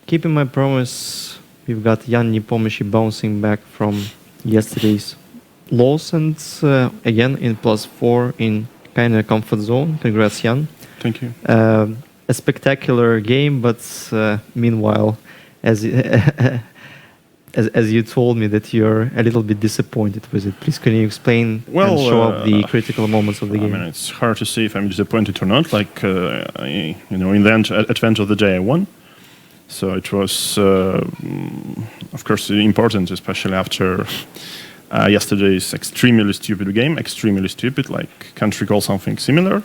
keeping my promise, we've got Jan Nepomniachtchi bouncing back from yesterday's loss and again in +4 in kind of comfort zone. Congrats, Jan. Thank you. A spectacular game, but meanwhile, as as you told me that you're a little bit disappointed with it. Please, can you explain and show up the critical moments of the game? I mean, it's hard to say if I'm disappointed or not. Like, in the end, at the end of the day, I won. So it was, of course, important, especially after yesterday's extremely stupid game. Extremely stupid, like, can't recall something similar.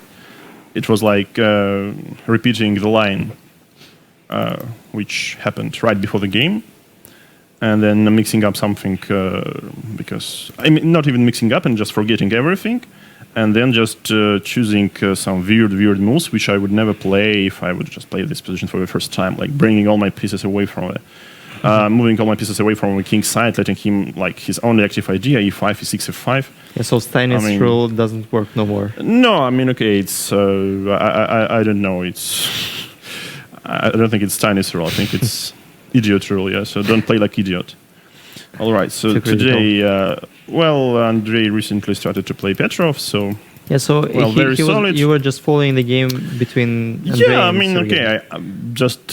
It was like repeating the line which happened right before the game, and then mixing up something because, I mean, not even mixing up and just forgetting everything, and then just choosing some weird moves which I would never play if I would just play this position for the first time, like bringing all my pieces away from it. Moving all my pieces away from the king's side, letting him, like, his only active idea, e5, e6, f5. Yeah, so Stein's rule doesn't work no more. No, I mean, okay, it's, I don't know, it's, I don't think it's Stein's rule, I think it's idiot rule, yeah, so don't play like idiot. All right, so today, Andrei recently started to play Petrov, so... Yeah, so you were just following the game between Andrei yeah, I mean, okay, just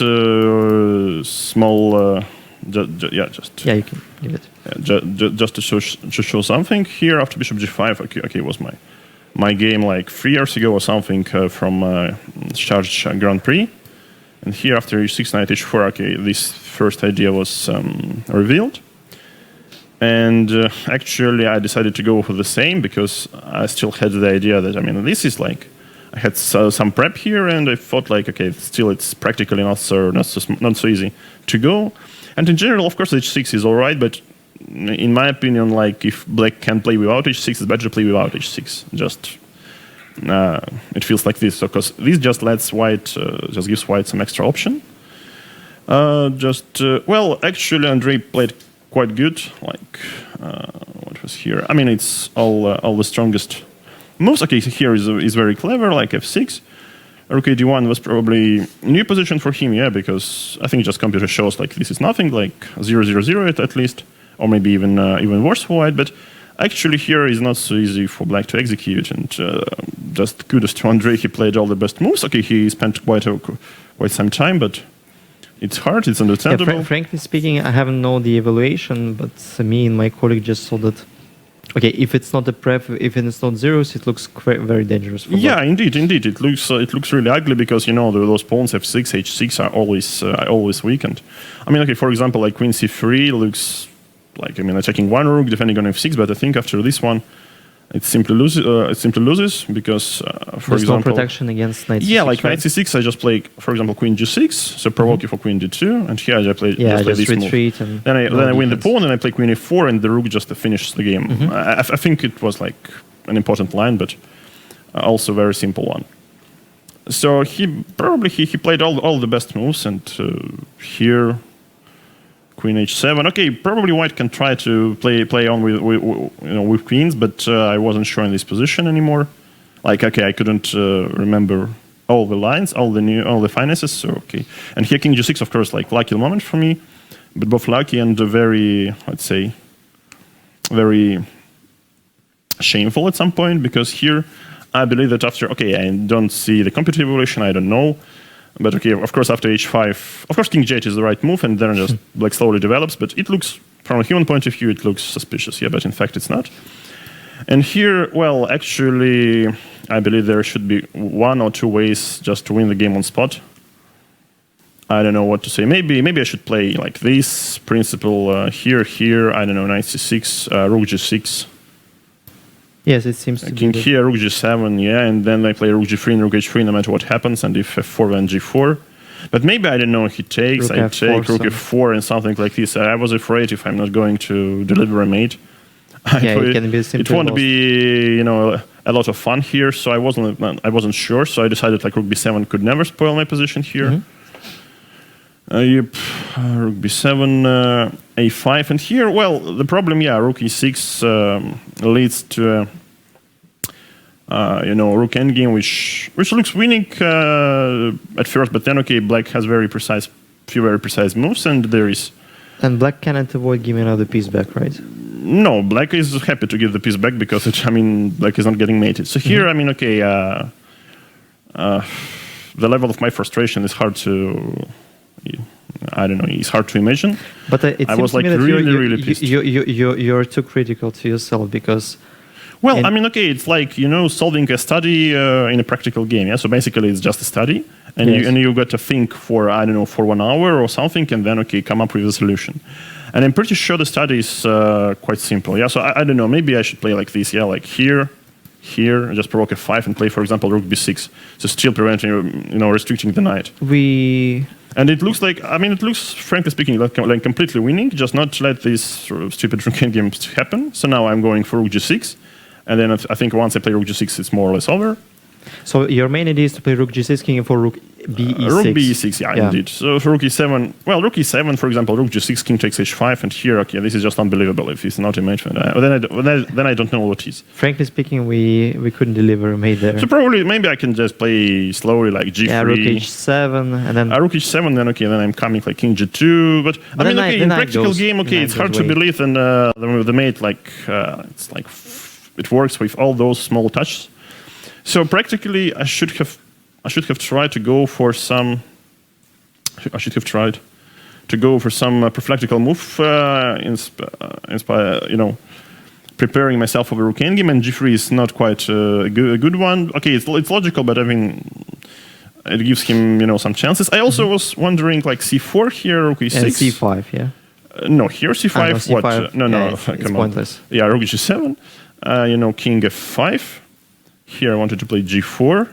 small... Yeah, you can give it. Just to show something here after Bishop G5. Okay, was my game like 3 years ago or something from Charge Grand Prix, and here after E6 Knight H4. Okay, this first idea was revealed, and actually I decided to go for the same because I still had the idea that, I mean, this is like, I had some prep here, and I thought like, okay, still it's practically not so easy to go. And in general, of course, H6 is all right, but in my opinion, like, if Black can play without H6, it's better to play without H6. Just it feels like this, because this just lets White, just gives White some extra option. Well, actually, Andrei played quite good. Like, what was here? I mean, it's all the strongest moves. Okay, so here is very clever, like F6. Rook D1 was probably a new position for him, yeah, because I think just computer shows like this is nothing, like 0-0-0 at least, or maybe even worse for White. But actually here is not so easy for Black to execute, and just kudos to Andrei, he played all the best moves. Okay, he spent quite some time, but it's hard, it's understandable. Yeah, frankly speaking, I haven't known the evaluation, but me and my colleague just saw that. Okay, if it's not a prep, if it's not zeros, it looks very dangerous. For yeah, indeed. It looks really ugly because, you know, those pawns F6, H6 are always weakened. I mean, okay, for example, like Queen C3 looks like, I mean, attacking one rook, defending on F6, but I think after this one, it simply loses because, for There's example, no protection against Knight C6. Yeah, like Knight C6, I just play, for example, Queen G6, so provoke you for Queen D2, and here I play this retreat move. Then I win the pawn, and I play Queen E4, and the rook just finishes the game. I think it was like an important line, but also a very simple one. So he played all the best moves, and here Queen H7. Okay, probably White can try to play on with queens, but I wasn't sure in this position anymore. Like, okay, I couldn't remember all the lines, all the finances. So okay, and here King G6, of course, like lucky moment for me, but both lucky and very, let's say, very shameful at some point, because here I believe that after, okay, I don't see the competitive evolution, I don't know. But okay, of course, after H5, of course, King G8 is the right move, and then just like slowly develops. But it looks, from a human point of view, it looks suspicious. Yeah, but in fact, it's not. And here, well, actually, I believe there should be 1 or 2 ways just to win the game on spot. I don't know what to say. Maybe I should play like this principle here. I don't know, Knight C6, Rook G6. Yes, it seems to be. King here, Rook G7, yeah, and then I play Rook G3 and Rook H3 no matter what happens, and if F4 then G4. But maybe, I don't know, he takes, I take Rook F4 and something like this. I was afraid if I'm not going to deliver a mate, it won't be, you know, a lot of fun here, so I wasn't sure, so I decided like Rook B7 could never spoil my position here. Rook B7, A5, and here, well, the problem, yeah, Rook E6 leads to Rook endgame, which looks winning at first, but then, okay, Black has very precise few very precise moves, and there is... And black cannot avoid giving another piece back, right? No, black is happy to give the piece back because, black is not getting mated. So here, okay, the level of my frustration is hard to... I don't know, it's hard to imagine. But it I seems was to like me that really pissed. you're too critical to yourself because... Well, okay, it's like, solving a study in a practical game. Yeah, so basically it's just a study, and Yes. you got to think for, I don't know, for 1 hour or something, and then, okay, come up with a solution. And I'm pretty sure the study is quite simple. Yeah, so I don't know, maybe I should play like this. Yeah, like here, just provoke a 5 and play, for example, rook b6. So still preventing, restricting the knight. And it looks like, it looks, frankly speaking, like completely winning, just not to let these sort of stupid rook games happen. So now I'm going for rook g6. And then I think once I play rook g6, it's more or less over. So your main idea is to play rook g6, king for rook be6. Rook b6, yeah, indeed. So for rook e7, rook e7, for example, rook g6, king takes h5, and here, okay, this is just unbelievable. If it's not a mate, then I don't know what is. Frankly speaking, we couldn't deliver a mate there. So probably, maybe I can just play slowly, like g3. Yeah, rook h7, and then... rook h7, then okay, then I'm coming like king g2. But in practical game, okay, it's hard to believe, and the mate, it's like... It works with all those small touches. So practically, I should have tried to go for some. I should have tried to go for some prophylactical move, preparing myself for the rook endgame. And g3 is not quite a good one. Okay, it's logical, but it gives him some chances. I also was wondering like c4 here, rook e6, and c5, yeah. No, here c5. No, c5. What? No, yeah, it's pointless. Yeah, rook g7. King f5. Here I wanted to play g4.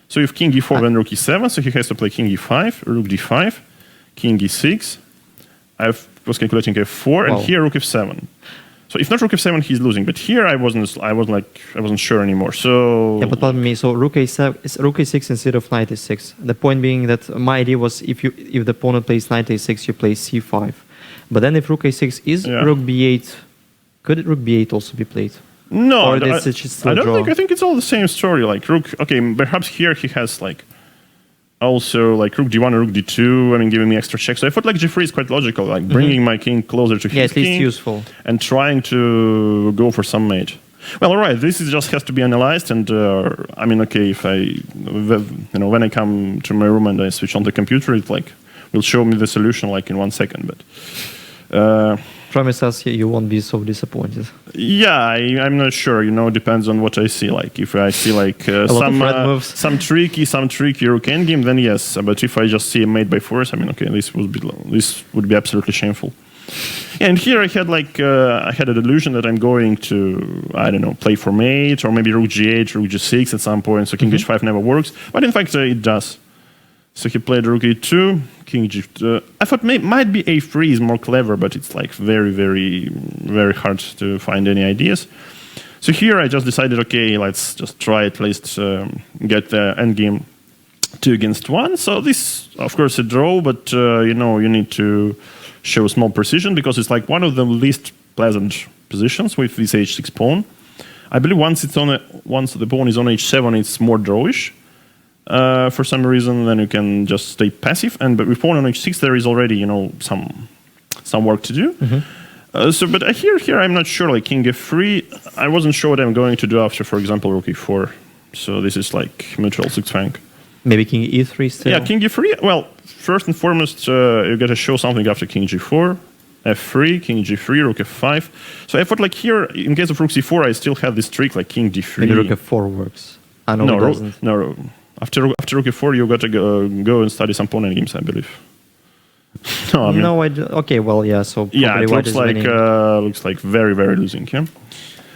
So if king e4, then rook e7. So he has to play king e5, rook d5, king e6. I was calculating f4, and here rook f7. So if not rook f7, he's losing. But here I wasn't sure anymore. So yeah, but pardon me. So rook a6 instead of knight a6. The point being that my idea was if the opponent plays knight a6, you play c5. But then if rook a6 is rook b8, could rook b8 also be played? No, or this is just I don't draw? think. I think it's all the same story. Like rook. Okay, perhaps here he has also like rook d1 or rook d2. Giving me extra checks. So I thought like g3 is quite logical, like bringing my king closer to his at least king, useful, and trying to go for some mate. Well, all right. This is just has to be analyzed, and okay, if when I come to my room and I switch on the computer, it will show me the solution in 1 second. But promise us you won't be so disappointed. Yeah, I'm not sure. Depends on what I see. Like if I see some tricky rook endgame, then yes. But if I just see a mate by force, okay, this would be absolutely shameful. Yeah, and here I had a delusion that I'm going to play for mate or maybe rook g8, rook g6 at some point. So king h5 never works, but in fact it does. So he played rook e2, king g2. I thought might be a3 is more clever, but it's very, very, very hard to find any ideas. So here I just decided, okay, let's just try at least get the endgame 2 against 1. So this, of course, a draw, but you need to show small precision because it's one of the least pleasant positions with this h6 pawn. I believe once the pawn is on h7, it's more drawish. For some reason, then you can just stay passive. But with pawn on h6, there is already, some work to do. But here I'm not sure. Like king f3, I wasn't sure what I'm going to do after, for example, rook e4. So this is neutral zugzwang. Maybe king e3 still. Yeah, king e3. Well, first and foremost, you got to show something after king g4, f3, king g3, rook f5. So I thought here, in case of rook c4, I still have this trick like king d3. Maybe rook f4 works. No, it doesn't. No. After rook e4, you got to go and study some pawn games, I believe. Okay, well, yeah. So yeah, it looks like very, very losing. Yeah.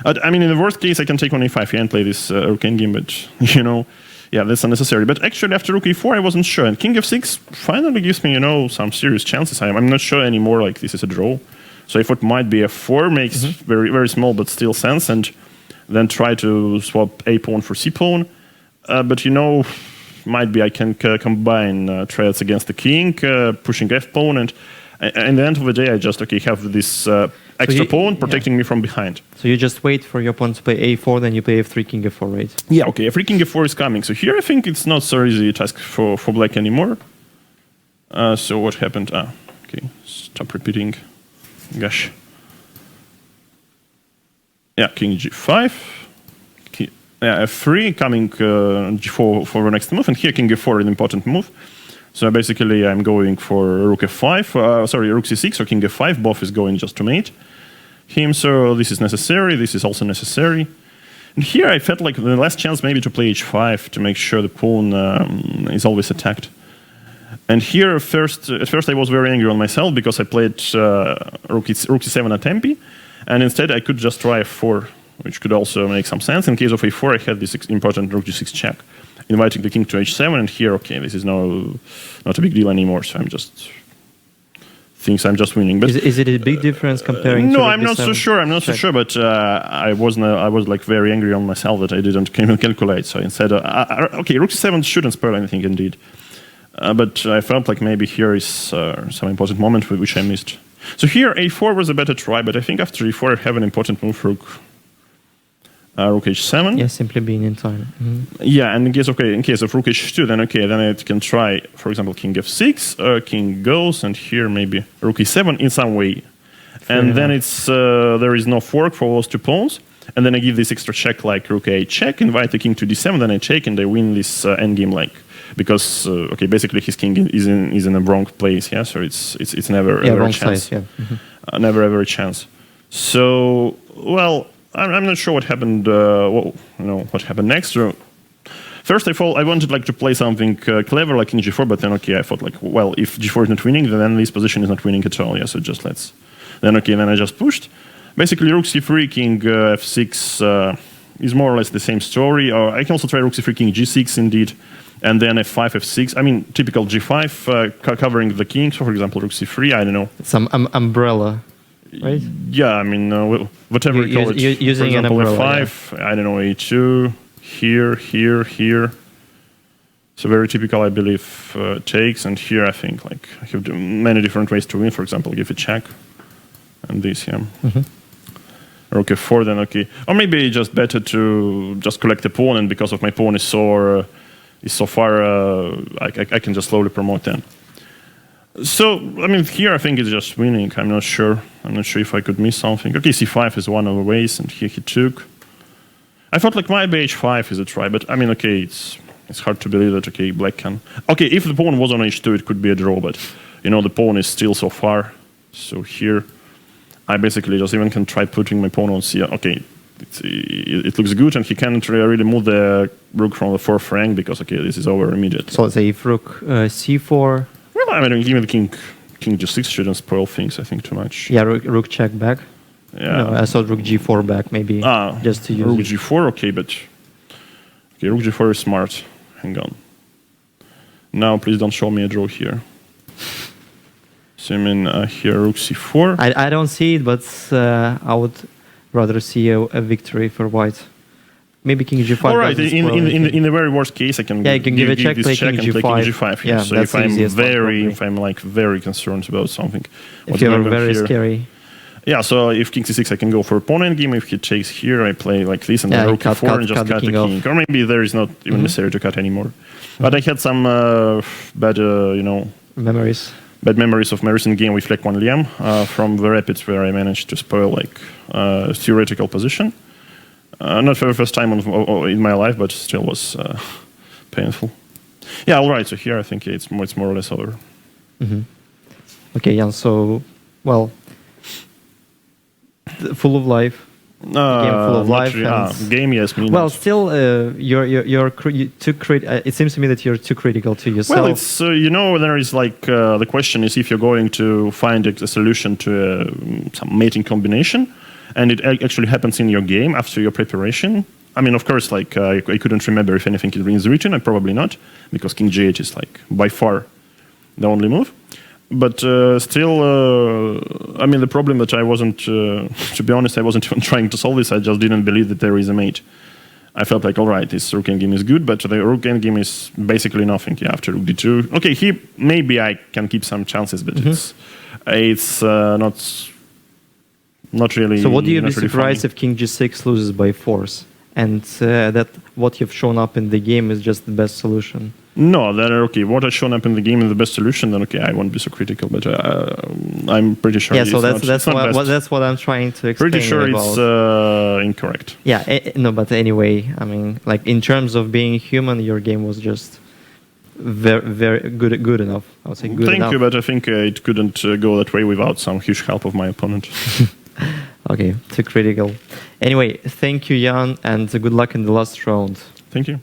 In the worst case, I can take on a5 and play this rook endgame, but that's unnecessary. But actually, after rook e4, I wasn't sure, and king f6 finally gives me some serious chances. I'm not sure anymore. This is a draw, so I thought might be f4 makes very, very small but still sense, and then try to swap a pawn for c pawn. But might be I can combine threats against the king, pushing f pawn, and in the end of the day, I just have this extra pawn protecting me from behind. So you just wait for your opponent to play a4, then you play f3, king f4, right? Yeah, okay. F3, king f4 is coming. So here I think it's not so easy a task for black anymore. So what happened? Okay, stop repeating. Gosh. Yeah, king g5. F3 coming g4 for the next move, and here king g4 is an important move. So basically, I'm going for rook f5. Sorry, rook c6 or king f5. Both is going just to mate him. So this is necessary. This is also necessary. And here I felt like the last chance maybe to play h5 to make sure the pawn is always attacked. And here, at first I was very angry on myself because I played rook c7 at tempi, and instead I could just try f4, which could also make some sense. In case of a4, I had this important rook g6 check, inviting the king to h7, and here, okay, this is not a big deal anymore, so I'm just thinks I'm just winning. But is it a big difference comparing? No, to I'm not so sure. I'm not so sure, but I was like very angry on myself that I didn't even calculate. So instead, okay, rook c7 shouldn't spoil anything indeed. But I felt like maybe here is some important moment which I missed. So here a4 was a better try, but I think after e4 I have an important move for rook h7. Yeah, simply being in time. Yeah, and in case of rook h2, then I can try, for example, king f6, king goes, and here maybe rook e7 in some way. And then it's there is no fork for those two pawns. And then I give this extra check like rook a check, invite the king to d7, then I check, and I win this endgame like. Because basically his king is in the wrong place, yeah. So it's never ever a chance, never ever a chance. So well, I'm not sure what happened. What happened next? First, I wanted like to play something clever like king g4, but then I thought like, well, if g4 is not winning, then this position is not winning at all. Yeah, so just then I just pushed. Basically, rook c3, king f6 is more or less the same story. Or I can also try rook c3, king g6 indeed. And then f5, f6. I mean, typical g5 covering the king. So, for example, rook c3. I don't know. Some umbrella, right? Yeah, I mean, whatever you call it. Using for example, an umbrella, f5. Yeah. I don't know, a2. Here. So very typical, I believe, takes. And here, I think, like I have many different ways to win. For example, give a check, and this, yeah. Rook f4, then okay. Or maybe just better to just collect the pawn, and because of my pawn is so far, I can just slowly promote then. So, I mean, here I think it's just winning. I'm not sure if I could miss something. Okay, c5 is one of the ways, and here he took. I thought like maybe h5 is a try, but I mean, okay, it's hard to believe that, okay, black can. Okay, if the pawn was on h2, it could be a draw, but, the pawn is still so far. So here, I basically just even can try putting my pawn on c. Okay. It looks good, and he can't really move the rook from the fourth rank because this is over immediately. So let's say if rook c4. Well, I mean, even the king g6 shouldn't spoil things. I think too much. Yeah, rook check back. Yeah, no, I thought rook g4 back maybe just to use rook g4. Okay, but rook g4 is smart. Hang on. Now, please don't show me a draw here. So I mean, here rook c4. I don't see it, but I would rather see a victory for white. Maybe king g5. All right, in the very worst case, I can you can give a check, play king g5. Yeah, so if I'm like very concerned about something, if you're very scary. Yeah, so if king c6, I can go for a pawn endgame. If he takes here, I play like this, and then rook e4 and just cut the king. Or maybe there is not even necessary to cut anymore. But I had some bad, memories. Bad memories of my recent game with Lek 1 Liam from the Rapids, where I managed to spoil like a theoretical position. Not for the first time in my life, but still was painful. Yeah, all right. So here I think it's more or less over. Okay, Jan. So, well, full of life. Game full of life. Game, yes. Well, still, you're too it seems to me that you're too critical to yourself. Well, it's there is like the question is if you're going to find a solution to some mating combination, and it actually happens in your game after your preparation. I mean, of course, like I couldn't remember if anything is written. Probably not, because king g8 is like by far the only move. But still, I mean, the problem that I wasn't, to be honest, I wasn't even trying to solve this. I just didn't believe that there is a mate. I felt like, all right, this rook endgame is good, but the rook endgame is basically nothing. Yeah, after rook d2. Okay, maybe I can keep some chances, but it's not really. So what do you be surprised if king g6 loses by force, and that what you've shown up in the game is just the best solution? No, then okay, what has shown up in the game is the best solution, then okay, I won't be so critical, but I'm pretty sure Yeah, so it's that's what I'm trying to explain. Pretty sure about. It's incorrect. Yeah, no, but anyway, I mean, like in terms of being human, your game was just very good enough. I would say good enough. Thank you, but I think it couldn't go that way without some huge help of my opponent. Okay, too critical. Anyway, thank you, Jan, and good luck in the last round. Thank you.